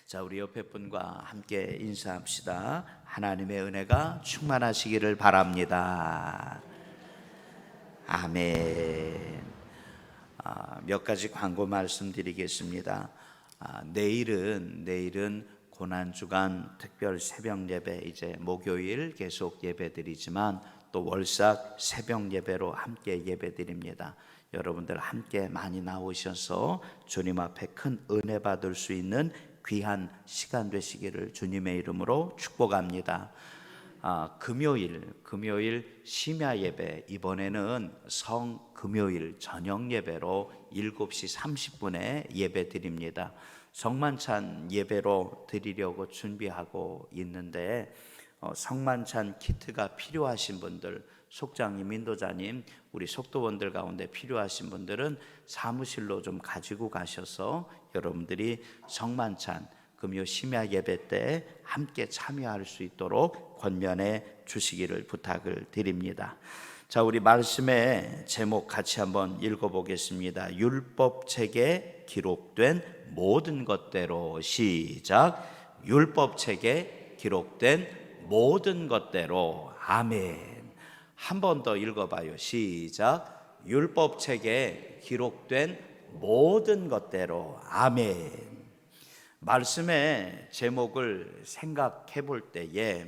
자, 우리 옆에 분과 함께 인사합시다. 하나님의 은혜가 충만하시기를 바랍니다. 아멘. 몇 가지 광고 말씀드리겠습니다. 내일은 고난주간 특별 새벽 예배, 이제 목요일 계속 예배 드리지만 또 월삭 새벽 예배로 함께 예배 드립니다. 여러분들 함께 많이 나오셔서 주님 앞에 큰 은혜 받을 수 있는 귀한 시간 되시기를 주님의 이름으로 축복합니다. 금요일 심야 예배, 이번에는 성금요일 저녁 예배로 7시 30분에 예배 드립니다. 성만찬 예배로 드리려고 준비하고 있는데 성만찬 키트가 필요하신 분들, 속장님, 인도자님, 우리 속도원들 가운데 필요하신 분들은 사무실로 좀 가지고 가셔서 여러분들이 성만찬 금요 심야 예배 때 함께 참여할 수 있도록 권면해 주시기를 부탁을 드립니다. 자, 우리 말씀의 제목 같이 한번 읽어보겠습니다. 율법책에 기록된 모든 것대로. 시작. 율법책에 기록된 모든 것대로. 아멘. 한 번 더 읽어봐요. 시작. 율법책에 기록된 모든 것대로. 아멘. 말씀의 제목을 생각해 볼 때에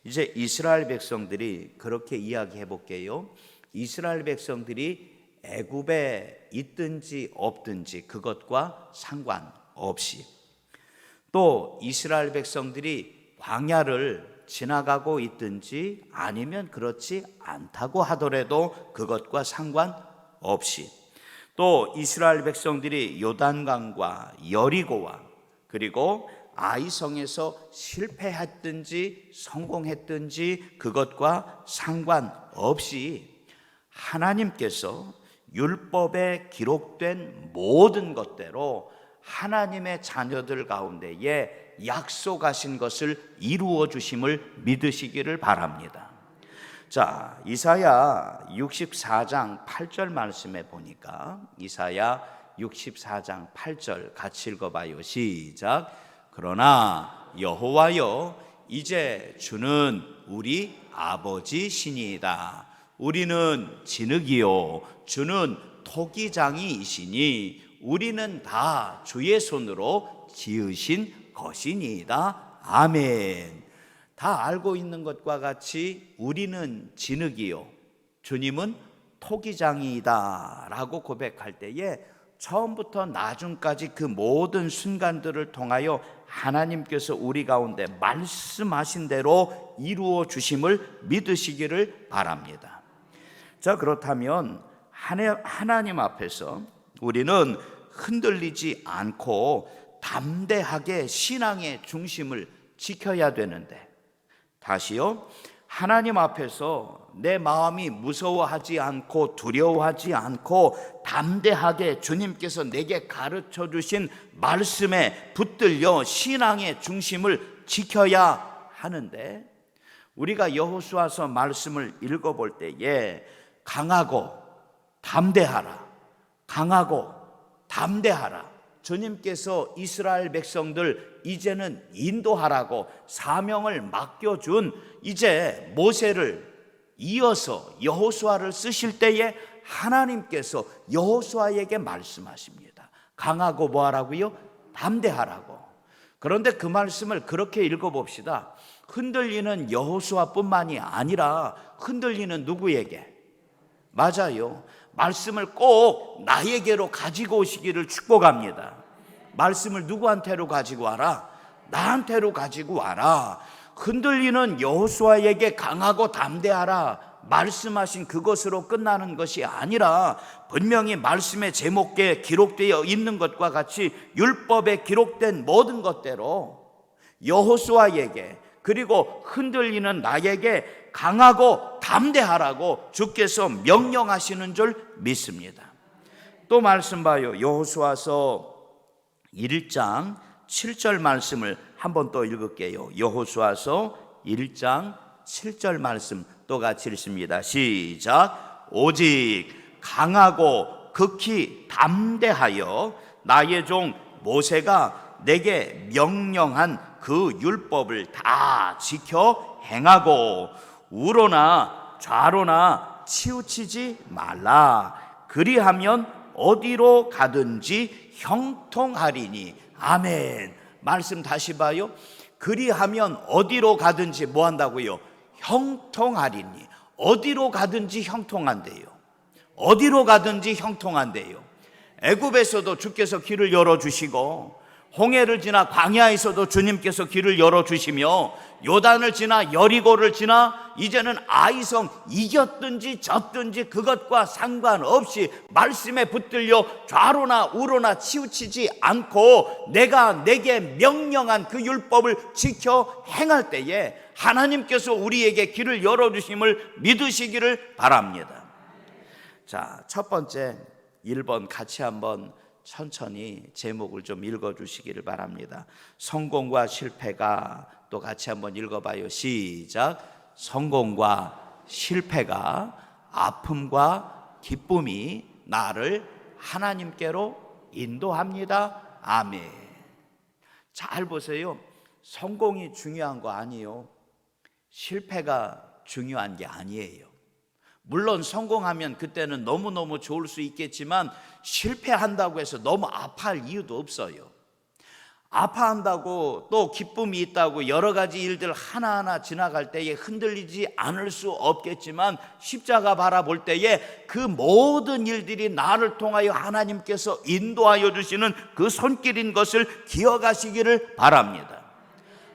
이제 이스라엘 백성들이 그렇게 이야기해 볼게요. 이스라엘 백성들이 애굽에 있든지 없든지 그것과 상관없이, 또 이스라엘 백성들이 광야를 지나가고 있든지 아니면 그렇지 않다고 하더라도 그것과 상관없이, 또 이스라엘 백성들이 요단강과 여리고와 그리고 아이성에서 실패했든지 성공했든지 그것과 상관없이 하나님께서 율법에 기록된 모든 것대로 하나님의 자녀들 가운데에 약속하신 것을 이루어 주심을 믿으시기를 바랍니다. 자, 이사야 64장 8절 말씀에 보니까, 이사야 64장 8절 같이 읽어봐요. 시작. 그러나 여호와여, 이제 주는 우리 아버지시니이다. 우리는 진흙이요 주는 토기장이시니 우리는 다 주의 손으로 지으신 것이니이다. 아멘. 다 알고 있는 것과 같이 우리는 진흙이요 주님은 토기장이다 라고 고백할 때에 처음부터 나중까지 그 모든 순간들을 통하여 하나님께서 우리 가운데 말씀하신 대로 이루어 주심을 믿으시기를 바랍니다. 자, 그렇다면 하나님 앞에서 우리는 흔들리지 않고 담대하게 신앙의 중심을 지켜야 되는데, 다시요, 하나님 앞에서 내 마음이 무서워하지 않고 두려워하지 않고 담대하게 주님께서 내게 가르쳐 주신 말씀에 붙들려 신앙의 중심을 지켜야 하는데, 우리가 여호수아서 말씀을 읽어볼 때에 강하고 담대하라, 강하고 담대하라, 주님께서 이스라엘 백성들 이제는 인도하라고 사명을 맡겨준 이제 모세를 이어서 여호수아를 쓰실 때에 하나님께서 여호수아에게 말씀하십니다. 강하고 뭐하라고요? 담대하라고. 그런데 그 말씀을 그렇게 읽어봅시다. 흔들리는 여호수아뿐만이 아니라 흔들리는 누구에게? 맞아요. 말씀을 꼭 나에게로 가지고 오시기를 축복합니다. 말씀을 누구한테로 가지고 와라? 나한테로 가지고 와라. 흔들리는 여호수아에게 강하고 담대하라 말씀하신 그것으로 끝나는 것이 아니라 분명히 말씀의 제목에 기록되어 있는 것과 같이 율법에 기록된 모든 것대로 여호수아에게, 그리고 흔들리는 나에게 강하고 담대하라고 주께서 명령하시는 줄 믿습니다. 또 말씀 봐요. 여호수아서 1장 7절 말씀을 한번 또 읽을게요. 여호수아서 1장 7절 말씀 또 같이 읽습니다. 시작. 오직 강하고 극히 담대하여 나의 종 모세가 내게 명령한 그 율법을 다 지켜 행하고 우로나 좌로나 치우치지 말라. 그리하면 어디로 가든지 형통하리니. 아멘. 말씀 다시 봐요. 그리하면 어디로 가든지 뭐 한다고요? 형통하리니. 어디로 가든지 형통한대요. 어디로 가든지 형통한대요. 애굽에서도 주께서 길을 열어주시고, 홍해를 지나 광야에서도 주님께서 길을 열어주시며, 요단을 지나 여리고를 지나 이제는 아이성 이겼든지 졌든지 그것과 상관없이 말씀에 붙들려 좌로나 우로나 치우치지 않고 내가 내게 명령한 그 율법을 지켜 행할 때에 하나님께서 우리에게 길을 열어주심을 믿으시기를 바랍니다. 자, 첫 번째 1번 같이 한번 천천히 제목을 좀 읽어주시기를 바랍니다. 성공과 실패가, 또 같이 한번 읽어봐요. 시작. 성공과 실패가, 아픔과 기쁨이 나를 하나님께로 인도합니다. 아멘. 잘 보세요. 성공이 중요한 거 아니에요. 실패가 중요한 게 아니에요. 물론 성공하면 그때는 너무너무 좋을 수 있겠지만 실패한다고 해서 너무 아파할 이유도 없어요. 아파한다고 또 기쁨이 있다고 여러 가지 일들 하나하나 지나갈 때에 흔들리지 않을 수 없겠지만 십자가 바라볼 때에 그 모든 일들이 나를 통하여 하나님께서 인도하여 주시는 그 손길인 것을 기억하시기를 바랍니다.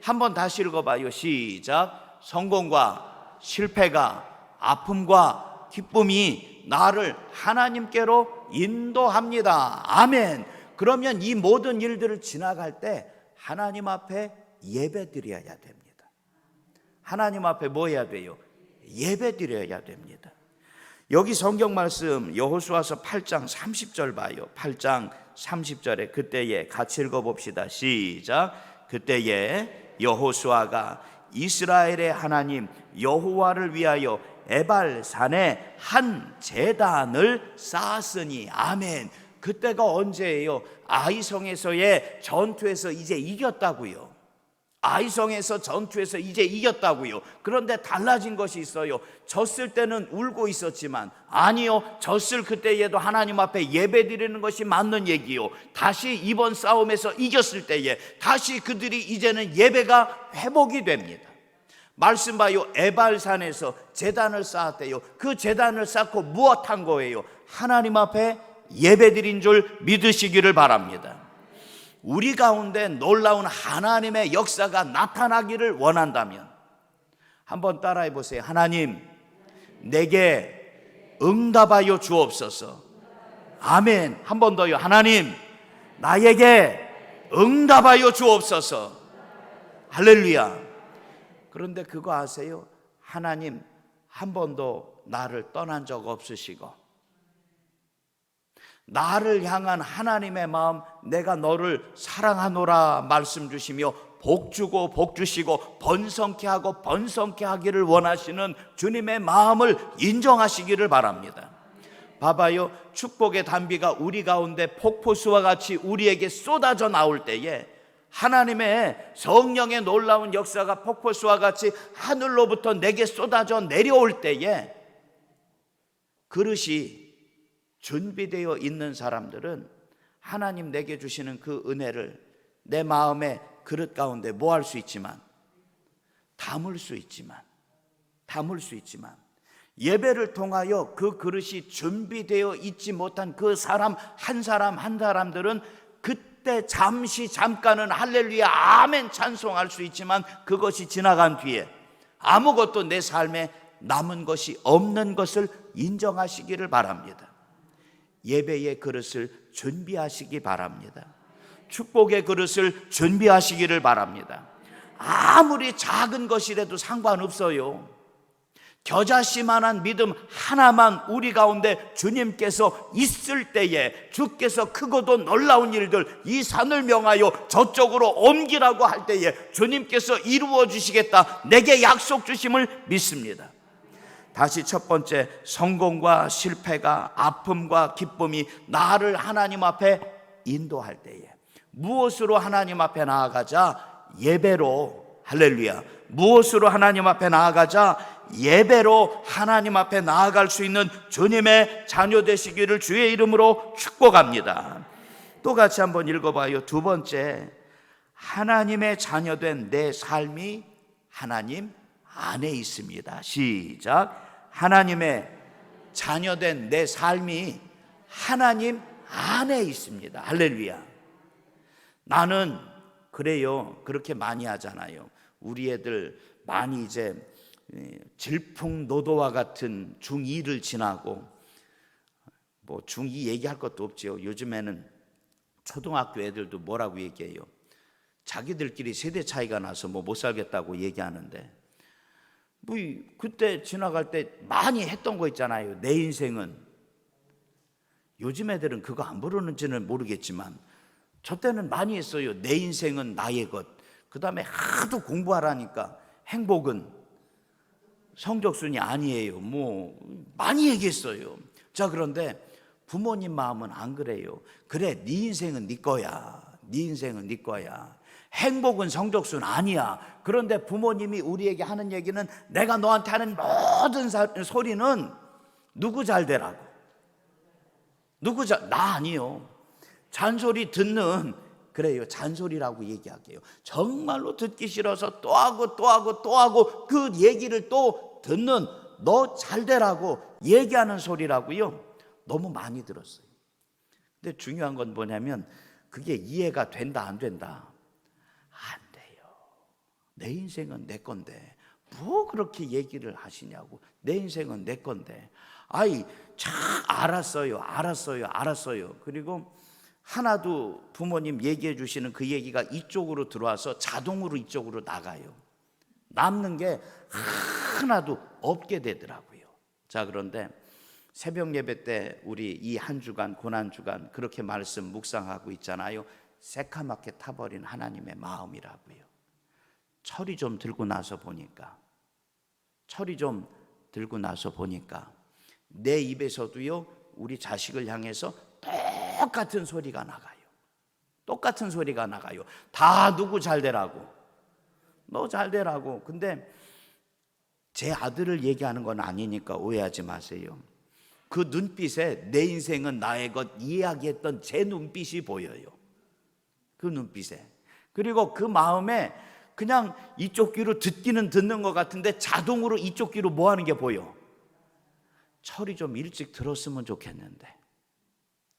한번 다시 읽어봐요. 시작. 성공과 실패가, 아픔과 기쁨이 나를 하나님께로 인도합니다. 아멘. 그러면 이 모든 일들을 지나갈 때 하나님 앞에 예배 드려야 됩니다. 하나님 앞에 뭐 해야 돼요? 예배 드려야 됩니다. 여기 성경 말씀 여호수아서 8장 30절 봐요. 8장 30절에 그때에 같이 읽어봅시다. 시작. 그때에 여호수아가 이스라엘의 하나님 여호와를 위하여 에발산에 한 제단을 쌓았으니. 아멘. 그때가 언제예요? 아이성에서의 전투에서 이제 이겼다고요. 아이성에서 전투에서 이제 이겼다고요. 그런데 달라진 것이 있어요. 졌을 때는 울고 있었지만, 아니요, 졌을 그때에도 하나님 앞에 예배 드리는 것이 맞는 얘기요. 다시 이번 싸움에서 이겼을 때에 다시 그들이 이제는 예배가 회복이 됩니다. 말씀 봐요. 에발산에서 제단을 쌓았대요. 그 제단을 쌓고 무엇한 거예요? 하나님 앞에 예배드린 줄 믿으시기를 바랍니다. 우리 가운데 놀라운 하나님의 역사가 나타나기를 원한다면 한번 따라해 보세요. 하나님, 내게 응답하여 주옵소서. 아멘. 한 번 더요. 하나님, 나에게 응답하여 주옵소서. 할렐루야. 그런데 그거 아세요? 하나님 한 번도 나를 떠난 적 없으시고, 나를 향한 하나님의 마음, 내가 너를 사랑하노라 말씀 주시며 복 주고 복 주시고 번성케 하고 번성케 하기를 원하시는 주님의 마음을 인정하시기를 바랍니다. 봐봐요. 축복의 단비가 우리 가운데 폭포수와 같이 우리에게 쏟아져 나올 때에, 하나님의 성령의 놀라운 역사가 폭포수와 같이 하늘로부터 내게 쏟아져 내려올 때에 그릇이 준비되어 있는 사람들은 하나님 내게 주시는 그 은혜를 내 마음의 그릇 가운데 뭐 할 수 있지만, 담을 수 있지만 예배를 통하여 그 그릇이 준비되어 있지 못한 그 사람 한 사람들은 그때 잠깐은 할렐루야 아멘 찬송할 수 있지만 그것이 지나간 뒤에 아무것도 내 삶에 남은 것이 없는 것을 인정하시기를 바랍니다. 예배의 그릇을 준비하시기 바랍니다. 축복의 그릇을 준비하시기를 바랍니다. 아무리 작은 것이라도 상관없어요. 겨자씨만한 믿음 하나만 우리 가운데 주님께서 있을 때에 주께서 크고도 놀라운 일들, 이 산을 명하여 저쪽으로 옮기라고 할 때에 주님께서 이루어 주시겠다, 내게 약속 주심을 믿습니다. 다시 첫 번째, 성공과 실패가, 아픔과 기쁨이 나를 하나님 앞에 인도할 때에 무엇으로 하나님 앞에 나아가자? 예배로. 할렐루야. 무엇으로 하나님 앞에 나아가자? 예배로 하나님 앞에 나아갈 수 있는 주님의 자녀 되시기를 주의 이름으로 축복합니다. 또 같이 한번 읽어봐요. 두 번째, 하나님의 자녀된 내 삶이 하나님 안에 있습니다. 시작. 하나님의 자녀된 내 삶이 하나님 안에 있습니다. 할렐루야. 나는 그래요. 그렇게 많이 하잖아요. 우리 애들 많이 이제 질풍노도와 같은 중2를 지나고, 뭐 중2 얘기할 것도 없죠. 요즘에는 초등학교 애들도 뭐라고 얘기해요? 자기들끼리 세대 차이가 나서 뭐 못 살겠다고 얘기하는데, 뭐 그때 지나갈 때 많이 했던 거 있잖아요. 내 인생은. 요즘 애들은 그거 안 부르는지는 모르겠지만 저 때는 많이 했어요. 내 인생은 나의 것. 그 다음에 하도 공부하라니까 행복은 성적순이 아니에요. 뭐 많이 얘기했어요. 자, 그런데 부모님 마음은 안 그래요. 그래, 네 인생은 네 거야. 네 인생은 네 거야. 행복은 성적순 아니야. 그런데 부모님이 우리에게 하는 얘기는, 내가 너한테 하는 모든 소리는 누구 잘 되라고. 나 아니요. 잔소리 듣는, 그래요, 잔소리라고 얘기할게요. 정말로 듣기 싫어서 또 하고 그 얘기를 또 듣는, 너 잘 되라고 얘기하는 소리라고요. 너무 많이 들었어요. 근데 중요한 건 뭐냐면, 그게 이해가 된다 안 된다? 안 돼요. 내 인생은 내 건데 뭐 그렇게 얘기를 하시냐고. 내 인생은 내 건데. 아이, 참 알았어요. 그리고 하나도 부모님 얘기해 주시는 그 얘기가 이쪽으로 들어와서 자동으로 이쪽으로 나가요. 남는 게 하나도 없게 되더라고요. 자, 그런데 새벽 예배 때 우리 이 한 주간, 고난주간 그렇게 말씀 묵상하고 있잖아요. 새카맣게 타버린 하나님의 마음이라고요. 철이 좀 들고 나서 보니까 내 입에서도요, 우리 자식을 향해서 똑같은 소리가 나가요. 다 누구 잘 되라고, 너 잘 되라고. 근데 제 아들을 얘기하는 건 아니니까 오해하지 마세요. 그 눈빛에 내 인생은 나의 것 이야기했던 제 눈빛이 보여요. 그 눈빛에. 그리고 그 마음에 그냥 이쪽 귀로 듣기는 듣는 것 같은데 자동으로 이쪽 귀로 뭐 하는 게 보여? 철이 좀 일찍 들었으면 좋겠는데.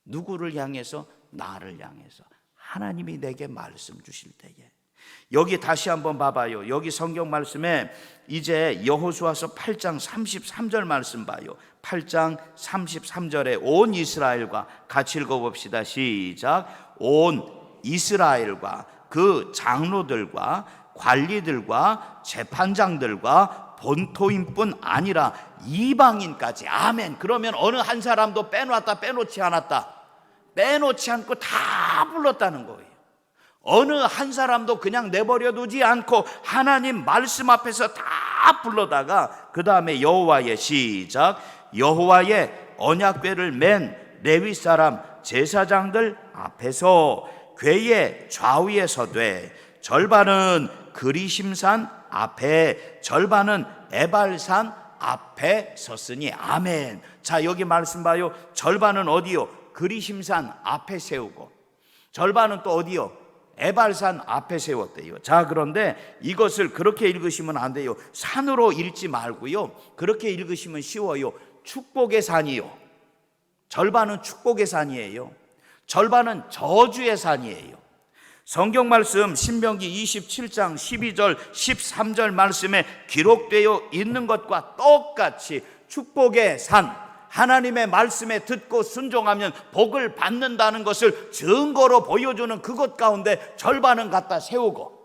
누구를 향해서? 나를 향해서. 하나님이 내게 말씀 주실 때에. 여기 다시 한번 봐봐요. 여기 성경 말씀에 이제 여호수아서 8장 33절 말씀 봐요. 8장 33절에 온 이스라엘과 같이 읽어봅시다. 시작. 온 이스라엘과 그 장로들과 관리들과 재판장들과 본토인뿐 아니라 이방인까지. 아멘. 그러면 어느 한 사람도 빼놓지 않고 다 불렀다는 거예요. 어느 한 사람도 그냥 내버려 두지 않고 하나님 말씀 앞에서 다 불러다가 그 다음에 여호와의, 시작, 여호와의 언약궤를 맨 레위 사람 제사장들 앞에서 궤의 좌우에 서되 절반은 그리심산 앞에 절반은 에발산 앞에 섰으니. 아멘. 자, 여기 말씀 봐요. 절반은 어디요? 그리심산 앞에 세우고, 절반은 또 어디요? 에발산 앞에 세웠대요. 자, 그런데 이것을 그렇게 읽으시면 안 돼요. 산으로 읽지 말고요, 그렇게 읽으시면 쉬워요. 축복의 산이요. 절반은 축복의 산이에요. 절반은 저주의 산이에요. 성경 말씀 신명기 27장 12절 13절 말씀에 기록되어 있는 것과 똑같이 축복의 산, 하나님의 말씀에 듣고 순종하면 복을 받는다는 것을 증거로 보여주는 그것 가운데 절반은 갖다 세우고,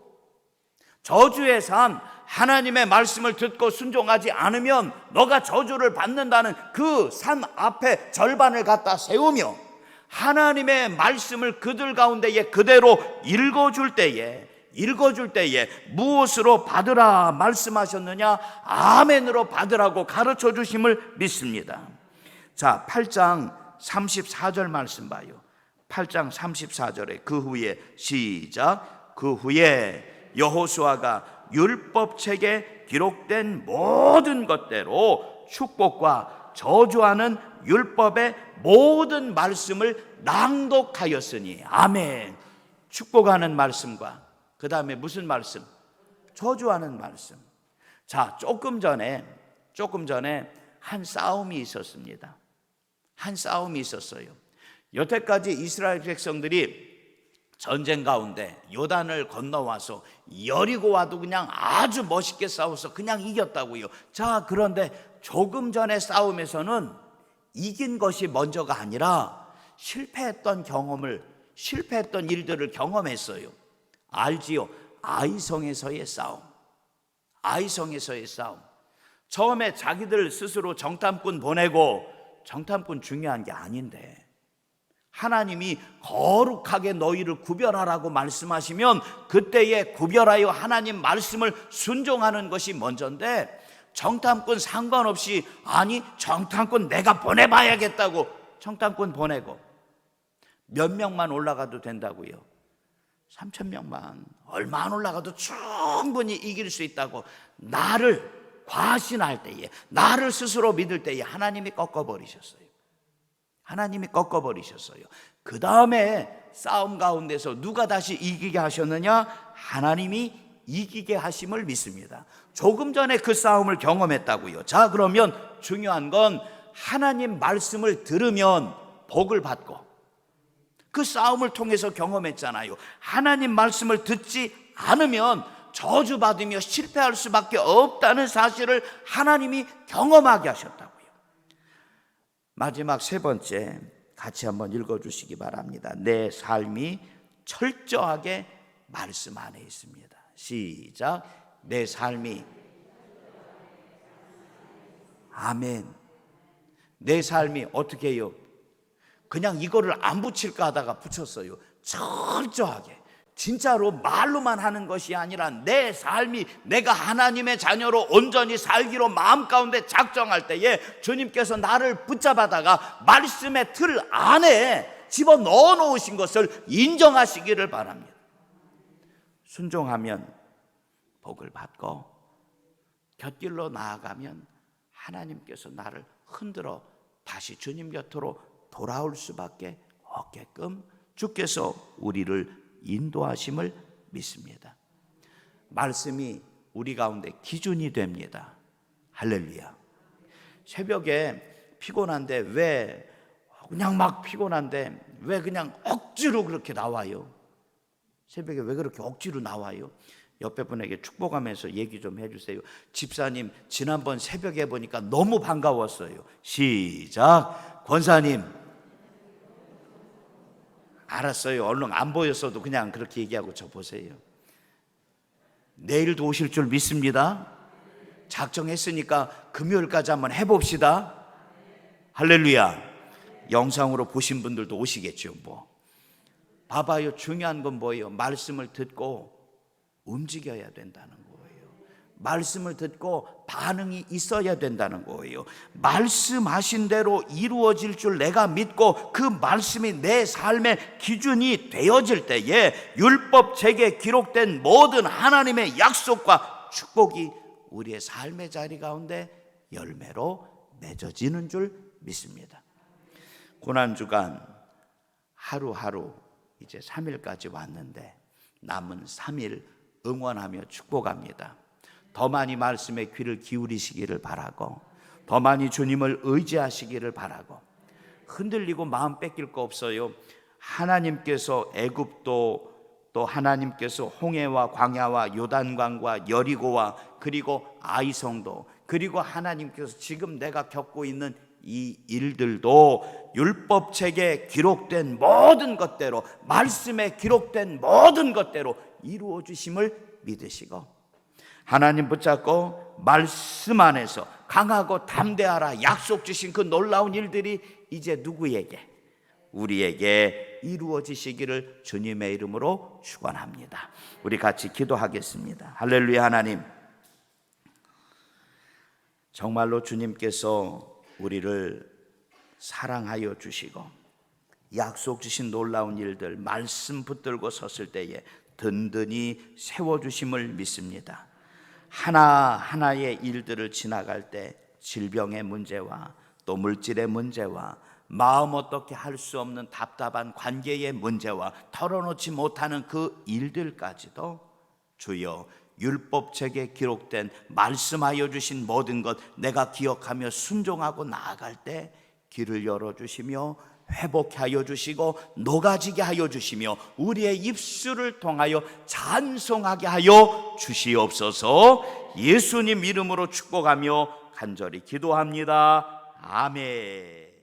저주의 산, 하나님의 말씀을 듣고 순종하지 않으면 너가 저주를 받는다는 그 산 앞에 절반을 갖다 세우며, 하나님의 말씀을 그들 가운데에 그대로 읽어줄 때에 무엇으로 받으라 말씀하셨느냐? 아멘으로 받으라고 가르쳐 주심을 믿습니다. 자, 8장 34절 말씀 봐요. 8장 34절에 그 후에 시작. 그 후에 여호수아가 율법책에 기록된 모든 것대로 축복과 저주하는 율법의 모든 말씀을 낭독하였으니. 아멘. 축복하는 말씀과 그 다음에 무슨 말씀? 저주하는 말씀. 자, 조금 전에 한 싸움이 있었습니다. 한 싸움이 있었어요. 여태까지 이스라엘 백성들이 전쟁 가운데 요단을 건너와서 여리고와도 그냥 아주 멋있게 싸워서 그냥 이겼다고요. 자, 그런데 조금 전에 싸움에서는 이긴 것이 먼저가 아니라 실패했던 일들을 경험했어요. 알지요? 아이성에서의 싸움. 아이성에서의 싸움. 처음에 자기들 스스로 정탐꾼 보내고, 정탐꾼 중요한 게 아닌데 하나님이 거룩하게 너희를 구별하라고 말씀하시면 그때에 구별하여 하나님 말씀을 순종하는 것이 먼저인데, 정탐꾼 상관없이 아니 정탐꾼 내가 보내봐야겠다고 정탐꾼 보내고 몇 명만 올라가도 된다고요? 3,000명만 얼마 안 올라가도 충분히 이길 수 있다고 나를 과신할 때에, 나를 스스로 믿을 때에 하나님이 꺾어버리셨어요. 하나님이 꺾어버리셨어요. 그 다음에 싸움 가운데서 누가 다시 이기게 하셨느냐? 하나님이 이기게 하심을 믿습니다. 조금 전에 그 싸움을 경험했다고요. 자, 그러면 중요한 건 하나님 말씀을 들으면 복을 받고, 그 싸움을 통해서 경험했잖아요. 하나님 말씀을 듣지 않으면 저주받으며 실패할 수밖에 없다는 사실을 하나님이 경험하게 하셨다고요. 마지막 세 번째 같이 한번 읽어주시기 바랍니다. 내 삶이 철저하게 말씀 안에 있습니다. 시작. 내 삶이, 아멘. 내 삶이 어떻게 해요? 그냥 이거를 안 붙일까 하다가 붙였어요. 철저하게. 진짜로 말로만 하는 것이 아니라 내 삶이 내가 하나님의 자녀로 온전히 살기로 마음 가운데 작정할 때에 주님께서 나를 붙잡아다가 말씀의 틀 안에 집어넣어 놓으신 것을 인정하시기를 바랍니다. 순종하면 복을 받고, 곁길로 나아가면 하나님께서 나를 흔들어 다시 주님 곁으로 돌아올 수밖에 없게끔 주께서 우리를 인도하심을 믿습니다. 말씀이 우리 가운데 기준이 됩니다. 할렐루야. 새벽에 피곤한데 왜 그냥 억지로 그렇게 나와요? 새벽에 왜 그렇게 억지로 나와요? 옆에 분에게 축복하면서 얘기 좀 해주세요. 집사님, 지난번 새벽에 보니까 너무 반가웠어요. 시작. 권사님, 알았어요. 얼른 안 보였어도 그냥 그렇게 얘기하고 저 보세요. 내일도 오실 줄 믿습니다. 작정했으니까 금요일까지 한번 해봅시다. 할렐루야. 영상으로 보신 분들도 오시겠죠. 봐봐요. 중요한 건 뭐예요? 말씀을 듣고 움직여야 된다는 거예요. 말씀을 듣고 반응이 있어야 된다는 거예요. 말씀하신 대로 이루어질 줄 내가 믿고 그 말씀이 내 삶의 기준이 되어질 때에 율법책에 기록된 모든 하나님의 약속과 축복이 우리의 삶의 자리 가운데 열매로 맺어지는 줄 믿습니다. 고난주간 하루하루 이제 3일까지 왔는데 남은 3일 응원하며 축복합니다. 더 많이 말씀에 귀를 기울이시기를 바라고, 더 많이 주님을 의지하시기를 바라고, 흔들리고 마음 뺏길 거 없어요. 하나님께서 애굽도, 또 하나님께서 홍해와 광야와 요단강과 여리고와 그리고 아이성도, 그리고 하나님께서 지금 내가 겪고 있는 이 일들도 율법책에 기록된 모든 것대로, 말씀에 기록된 모든 것대로 이루어 주심을 믿으시고, 하나님 붙잡고 말씀 안에서 강하고 담대하라 약속 주신 그 놀라운 일들이 이제 누구에게? 우리에게 이루어지시기를 주님의 이름으로 축원합니다. 우리 같이 기도하겠습니다. 할렐루야. 하나님, 정말로 주님께서 우리를 사랑하여 주시고 약속 주신 놀라운 일들, 말씀 붙들고 섰을 때에 든든히 세워주심을 믿습니다. 하나하나의 일들을 지나갈 때 질병의 문제와 또 물질의 문제와 마음 어떻게 할 수 없는 답답한 관계의 문제와 털어놓지 못하는 그 일들까지도 주여 율법책에 기록된 말씀하여 주신 모든 것 내가 기억하며 순종하고 나아갈 때 길을 열어주시며 회복하여 주시고 녹아지게 하여 주시며 우리의 입술을 통하여 찬송하게 하여 주시옵소서. 예수님 이름으로 축복하며 간절히 기도합니다. 아멘.